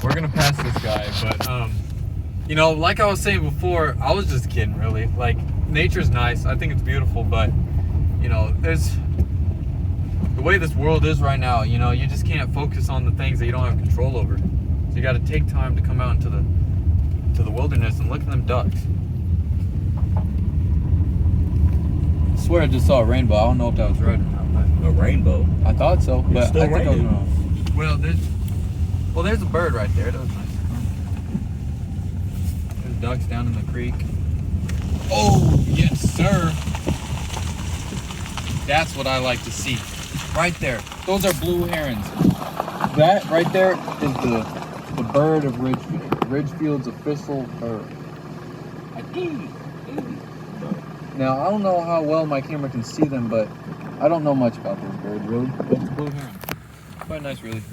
we're gonna pass this guy, but you know, like I was saying before, I was just kidding, really. Like, nature's nice. I think it's beautiful, but you know, there's the way this world is right now. You know, you just can't focus on the things that you don't have control over. So you got to take time to come out into the wilderness and look at them ducks. I swear I just saw a rainbow. I don't know if that was right or not. But A rainbow? I thought so, but It's still I think I was raining. wrong. Well, there's a bird right there. That was nice. There's ducks down in the creek. Oh, yes, sir. That's what I like to see. Right there. Those are blue herons. That right there is the bird of Ridgefield. Ridgefield's official bird. Now, I don't know how well my camera can see them, but I don't know much about those birds, really. But it's a blue heron. Quite nice, really.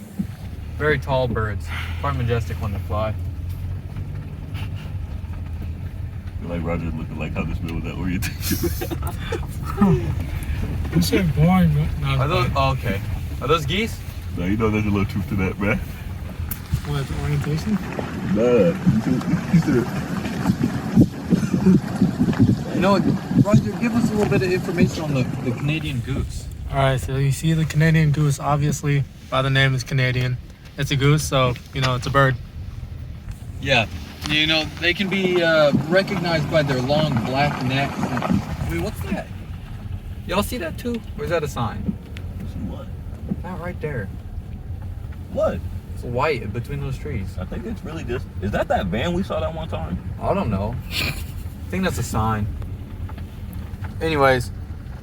Very tall birds. Quite majestic when they fly. Like Roger looking like how this man was at orientation. You said boring, but Are those, oh, okay. Are those geese? No, you know there's a little truth to that, man. what, orientation? Nah, he said, You know, Roger, give us a little bit of information on the Canadian goose. Alright, so you see the Canadian goose, obviously, by the name is Canadian. It's a goose, so, you know, it's a bird. Yeah. You know, they can be recognized by their long black necks. Wait, what's that? Y'all see that too? Or is that a sign? what? That right there. What? It's white between those trees. I think it's really just, is that van we saw that one time? I don't know. I think that's a sign. Anyways,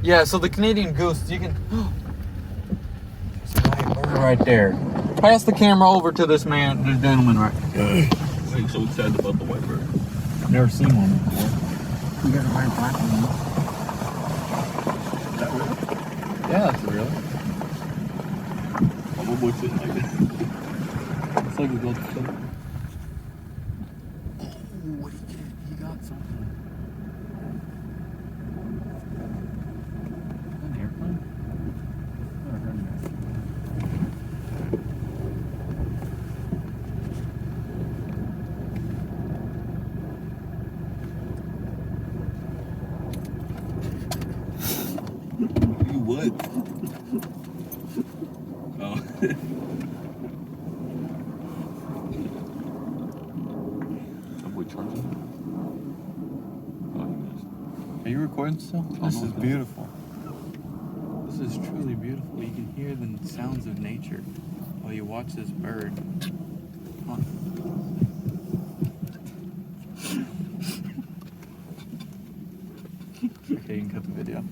yeah, so the Canadian goose, you can... There's a white bird right there. Pass the camera over to this man, this gentleman right there. Why are you so excited about the white bird? I've never seen one before. You got a white black one. Is that real? Yeah, that's real. I'm almost sitting like that. It's like a gold fish. Oh, what he got something. An airplane? Never heard of that. You would. Oh. Subway charging? Oh, he missed. Are you recording still? This no, is no. beautiful. This is truly beautiful. You can hear the sounds of nature while you watch this bird. Huh. Okay, you can cut the video.